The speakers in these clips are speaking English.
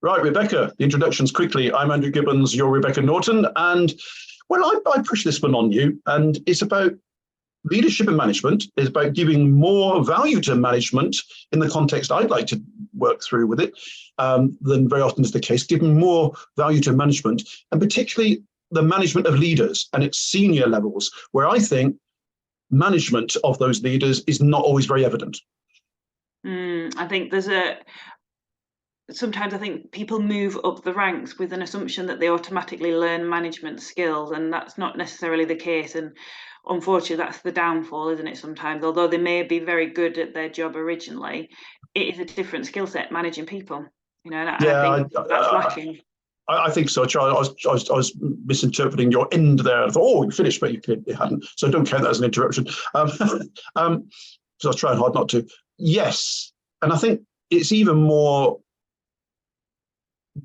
Right, Rebecca, the introductions quickly. I'm Andrew Gibbons, you're Rebecca Norton. And well, I push this one on you, and it's about leadership and management. It's about giving more value to management in the context I'd like to work through with it than very often is the case, giving more value to management, and particularly the management of leaders and its senior levels, where I think management of those leaders is not always very evident. I think sometimes I think people move up the ranks with an assumption that they automatically learn management skills, and that's not necessarily the case. And unfortunately, that's the downfall, isn't it? Sometimes, although they may be very good at their job originally, it is a different skill set managing people. And I think that's lacking. I think so, Charlie. I was misinterpreting your end there. I thought, oh, you finished, but you hadn't. So don't count that as an interruption. So I was trying hard not to. Yes, and I think it's even more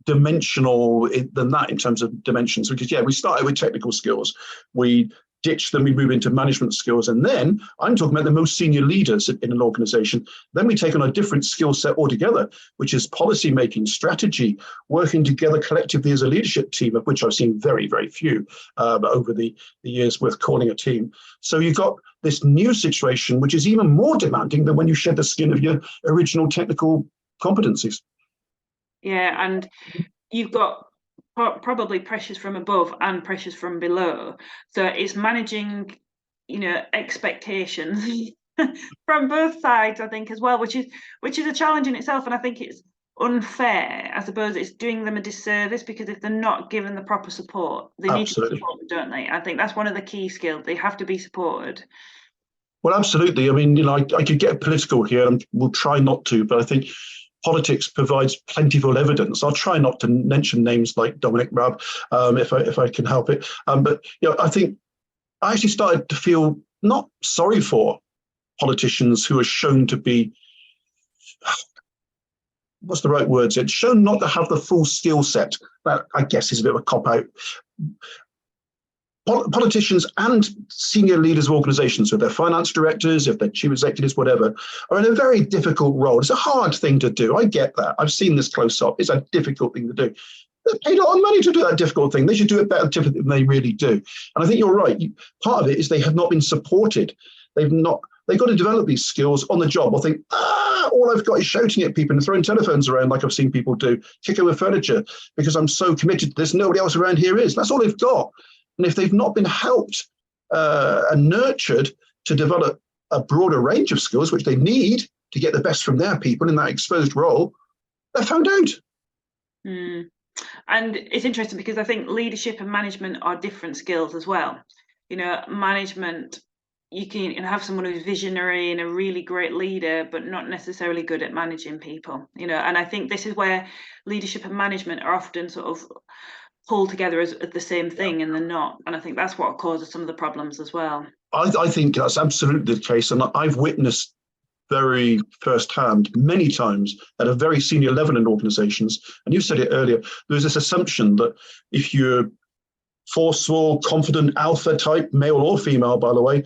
dimensional than that in terms of dimensions, because we started with technical skills, we ditch them, we move into management skills, and then I'm talking about the most senior leaders in an organization. Then we take on a different skill set altogether, which is policy making, strategy, working together collectively as a leadership team, of which I've seen very, very few over the years worth calling a team. So you've got this new situation, which is even more demanding than when you shed the skin of your original technical competencies. Yeah, and you've got probably pressures from above and pressures from below. So it's managing, expectations from both sides, I think, as well, which is a challenge in itself. And I think it's unfair. I suppose it's doing them a disservice, because if they're not given the proper support, they need to be supported, don't they? I think that's one of the key skills. They have to be supported. Well, absolutely. I mean, I could get political here, and we'll try not to, but I think politics provides plentiful evidence. I'll try not to mention names like Dominic Raab if I can help it. But I think I actually started to feel not sorry for politicians who are shown to be, what's the right words? It's shown not to have the full skill set. That, I guess, is a bit of a cop-out. Politicians and senior leaders of organizations, so they're finance directors, if they're chief executives, whatever, are in a very difficult role. It's a hard thing to do. I get that. I've seen this close up. It's a difficult thing to do. They're paid a lot of money to do that difficult thing. They should do it better than they really do. And I think you're right. Part of it is they have not been supported. They've got to develop these skills on the job. I think, all I've got is shouting at people and throwing telephones around like I've seen people do, kick over furniture, because I'm so committed to this. Nobody else around here is. That's all they've got. And if they've not been helped and nurtured to develop a broader range of skills, which they need to get the best from their people in that exposed role, they're found out. And it's interesting, because I think leadership and management are different skills as well. Management, you can have someone who's visionary and a really great leader, but not necessarily good at managing people. And I think this is where leadership and management are often sort of pulled together as the same thing, and they're not. And I think that's what causes some of the problems as well. I think that's absolutely the case. And I've witnessed very firsthand many times at a very senior level in organizations. And you said it earlier, there's this assumption that if you're forceful, confident, alpha type, male or female, by the way,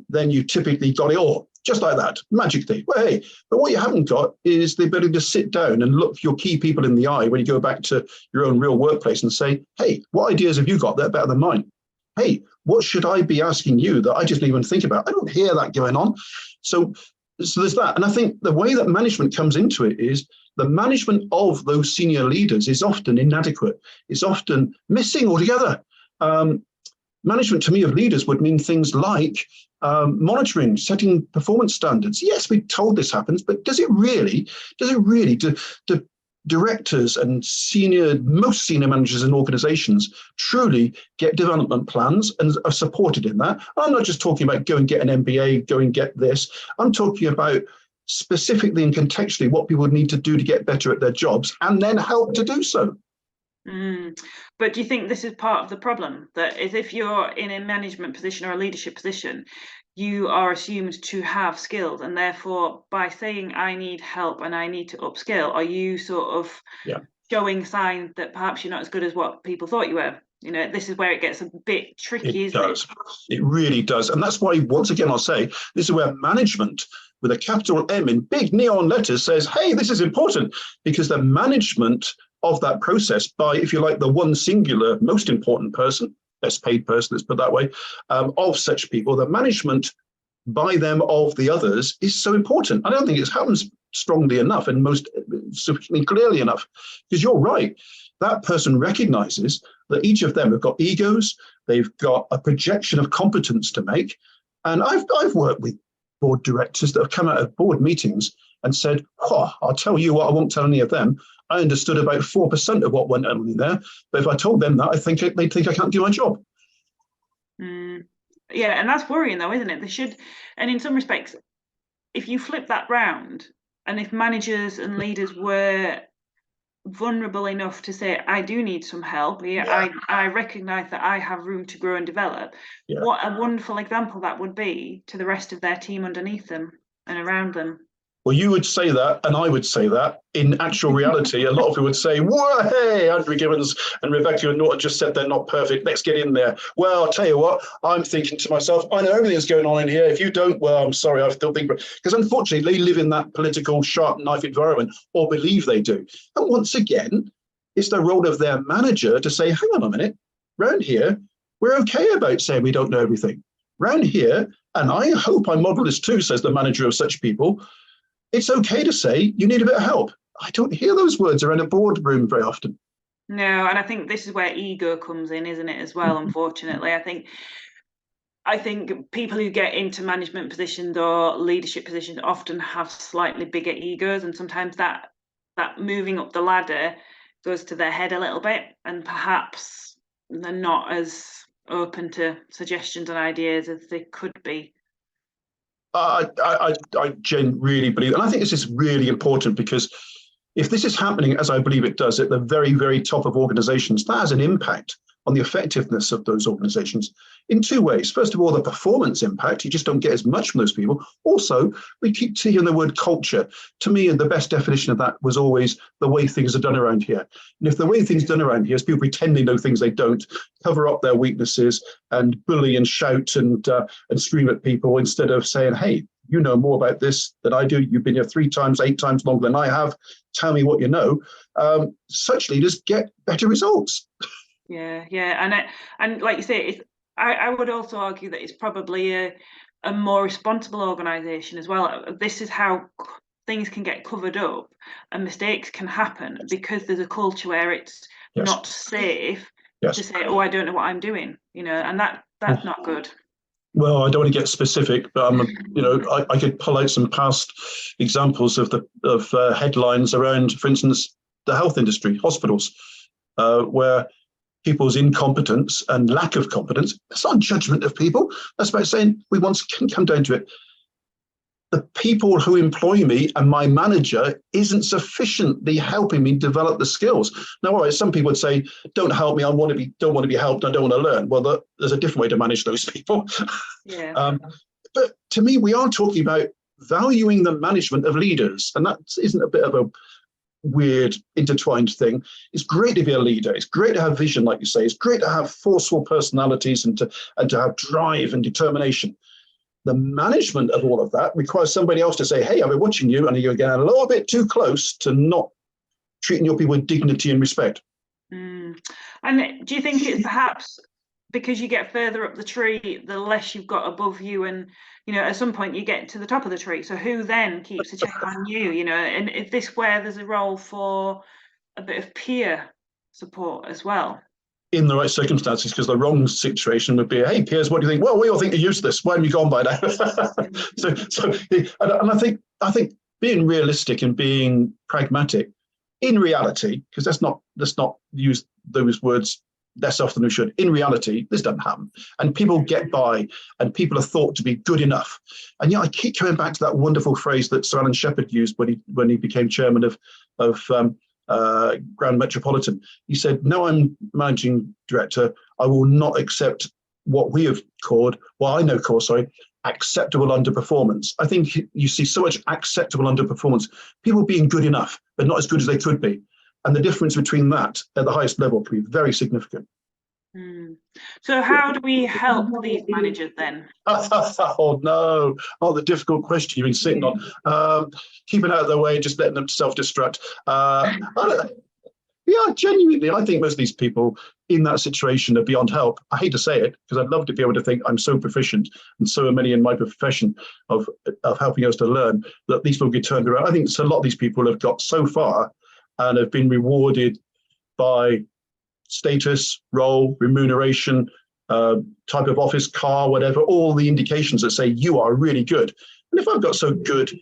then you typically got it all. Just like that, magically. Well, hey, but what you haven't got is the ability to sit down and look your key people in the eye when you go back to your own real workplace and say, hey, what ideas have you got that are better than mine? Hey, what should I be asking you that I just didn't even think about? I don't hear that going on. So there's that. And I think the way that management comes into it is the management of those senior leaders is often inadequate. It's often missing altogether. Management to me of leaders would mean things like monitoring, setting performance standards. Yes, we're told this happens, but does it really? Do directors and most senior managers in organizations truly get development plans and are supported in that? I'm not just talking about go and get an MBA, go and get this. I'm talking about specifically and contextually what people need to do to get better at their jobs, and then help to do so. But do you think this is part of the problem, that is, if you're in a management position or a leadership position, you are assumed to have skills, and therefore by saying I need help and I need to upskill, are you sort of showing signs that perhaps you're not as good as what people thought you were? This is where it gets a bit tricky, isn't it? It really does. And that's why, once again, I'll say, this is where management with a capital M in big neon letters says, hey, this is important, because the management of that process by, if you like, the one singular most important person, best paid person, let's put it that way, of such people. The management by them of the others is so important. I don't think it happens strongly enough and most sufficiently clearly enough, because you're right. That person recognizes that each of them have got egos, they've got a projection of competence to make. And I've worked with board directors that have come out of board meetings and said, oh, I'll tell you what, I won't tell any of them. I understood about 4% of what went on in there. But if I told them that, I think they'd think I can't do my job. Yeah, and that's worrying though, isn't it? They should, and in some respects, if you flip that round, and if managers and leaders were vulnerable enough to say, I do need some help, I recognise that I have room to grow and develop, what a wonderful example that would be to the rest of their team underneath them and around them. Well, you would say that, and I would say that. In actual reality, a lot of people would say, "Whoa, hey, Andrew Gibbons and Rebecca and Norton just said they're not perfect. Let's get in there." Well, I'll tell you what, I'm thinking to myself, I know everything that's going on in here. If you don't, well, I'm sorry, I still think, because unfortunately, they live in that political sharp knife environment, or believe they do. And once again, it's the role of their manager to say, hang on a minute, round here, we're okay about saying we don't know everything. Round here, and I hope I model this too, says the manager of such people, it's okay to say you need a bit of help. I don't hear those words around a boardroom very often. No, and I think this is where ego comes in, isn't it, as well, unfortunately. I think people who get into management positions or leadership positions often have slightly bigger egos, and sometimes that moving up the ladder goes to their head a little bit, and perhaps they're not as open to suggestions and ideas as they could be. I really believe, and I think this is really important, because if this is happening, as I believe it does, at the very, very top of organizations, that has an impact on the effectiveness of those organizations in two ways. First of all, the performance impact. You just don't get as much from those people. Also, we keep seeing the word culture. To me, the best definition of that was always the way things are done around here. And if the way things are done around here is people pretend they know things they don't, cover up their weaknesses and bully and shout and scream at people instead of saying, hey, you know more about this than I do. You've been here 3 times, 8 times longer than I have. Tell me what you know. Such leaders get better results. Yeah, and like you say, I would also argue that it's probably a more responsible organisation as well. This is how things can get covered up and mistakes can happen, because there's a culture where it's not safe to say, oh, I don't know what I'm doing, and that's not good. Well, I don't want to get specific, but I could pull out some past examples of headlines around, for instance, the health industry, hospitals, where people's incompetence and lack of competence, that's not judgment of people. That's about saying can come down to it. The people who employ me and my manager isn't sufficiently helping me develop the skills. Now, all right, some people would say, don't help me, don't want to be helped, I don't want to learn. Well, there's a different way to manage those people. Yeah. But to me, we are talking about valuing the management of leaders. And that isn't a bit of a weird intertwined thing. It's great to be a leader. It's great to have vision, like you say. It's great to have forceful personalities and to have drive and determination. The management of all of that requires somebody else to say, hey, I've been watching you, and you're getting a little bit too close to not treating your people with dignity and respect. And do you think it's perhaps because you get further up the tree, the less you've got above you, and at some point you get to the top of the tree, so who then keeps a check on you? And is this where there's a role for a bit of peer support as well? In the right circumstances, because the wrong situation would be, hey, peers, what do you think? Well, we all think you're useless. Why haven't you gone by now? And I think being realistic and being pragmatic in reality, because let's not use those words less often than we should. In reality, this doesn't happen, and people get by, and people are thought to be good enough. And I keep coming back to that wonderful phrase that Sir Alan Shepard used when he became chairman of Grand Metropolitan. He said, "No, I'm managing director. I will not accept what I know called acceptable underperformance." I think you see so much acceptable underperformance, people being good enough, but not as good as they could be. And the difference between that at the highest level can be very significant. So how do we help these managers then? Oh no, the difficult question you've been sitting on. Keeping out of their way, just letting them self-destruct. Yeah, genuinely, I think most of these people in that situation are beyond help. I hate to say it because I'd love to be able to think I'm so proficient, and so are many in my profession of helping us to learn, that these people get turned around. I think so a lot of these people have got so far and have been rewarded by status, role, remuneration, type of office, car, whatever, all the indications that say you are really good. And if I've got so good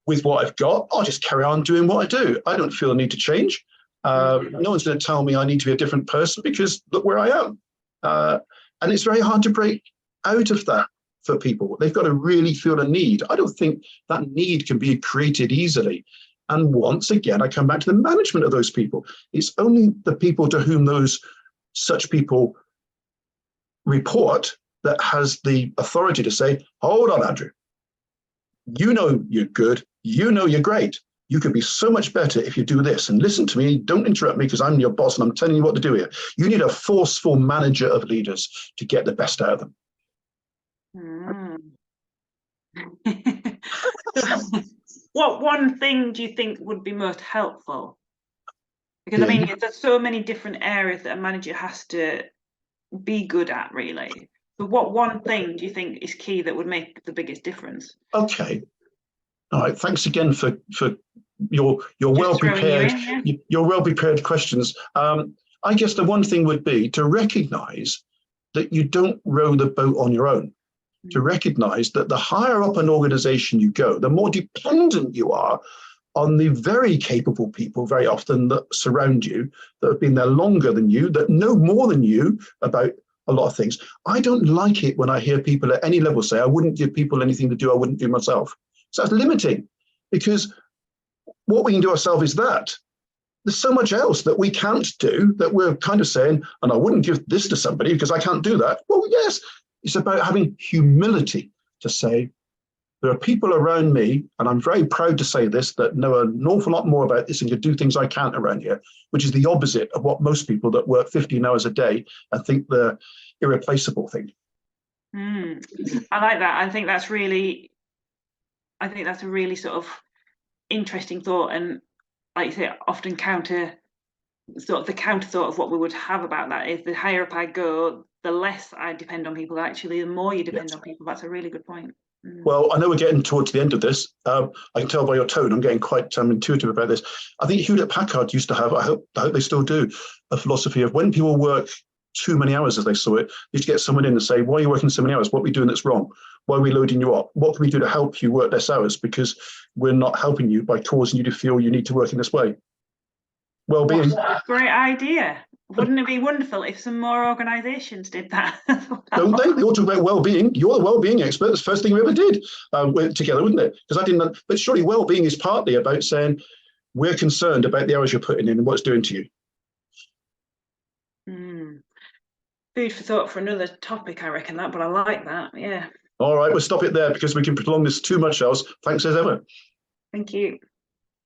with what I've got, I'll just carry on doing what I do. I don't feel the need to change. No one's going to tell me I need to be a different person because look where I am. And it's very hard to break out of that for people. They've got to really feel a need. I don't think that need can be created easily. And once again, I come back to the management of those people. It's only the people to whom such people report that has the authority to say, hold on, Andrew, you know you're good, you know you're great. You could be so much better if you do this. And listen to me, don't interrupt me because I'm your boss and I'm telling you what to do here. You need a forceful manager of leaders to get the best out of them. What one thing do you think would be most helpful? Because I mean, there's so many different areas that a manager has to be good at, really. But what one thing do you think is key that would make the biggest difference? Okay. All right. Thanks again for your well prepared your well prepared questions. I guess the one thing would be to recognise that you don't row the boat on your own. To recognise that the higher up an organisation you go, the more dependent you are on the very capable people, very often that surround you, that have been there longer than you, that know more than you about a lot of things. I don't like it when I hear people at any level say, I wouldn't give people anything to do I wouldn't do myself. So that's limiting, because what we can do ourselves is that. There's so much else that we can't do that we're kind of saying, and I wouldn't give this to somebody because I can't do that. Well, yes, it's about having humility to say, there are people around me, and I'm very proud to say this, that know an awful lot more about this and can do things I can't around here, which is the opposite of what most people that work 15 hours a day and think the irreplaceable thing. I like that. I think that's a really sort of interesting thought, and like you say, often the counter thought of what we would have about that is the higher up I go, the less I depend on people. Actually, the more you depend on people. That's a really good point. Well, I know we're getting towards the end of this. I can tell by your tone, I'm getting quite intuitive about this. I think Hewlett-Packard used to have, I hope they still do, a philosophy of when people work too many hours, as they saw it, you used to get someone in and say, why are you working so many hours? What are we doing that's wrong? Why are we loading you up? What can we do to help you work less hours? Because we're not helping you by causing you to feel you need to work in this way. Well-being. Great idea. Wouldn't it be wonderful if some more organisations did that? Don't they? They all talk about well-being. You're the well-being expert. That's the first thing we ever did together, wouldn't it? Because I didn't know. But surely well-being is partly about saying we're concerned about the hours you're putting in and what it's doing to you. Food for thought for another topic, I reckon that. But I like that. Yeah. All right, we'll stop it there because we can prolong this too much else. Thanks as ever. Thank you.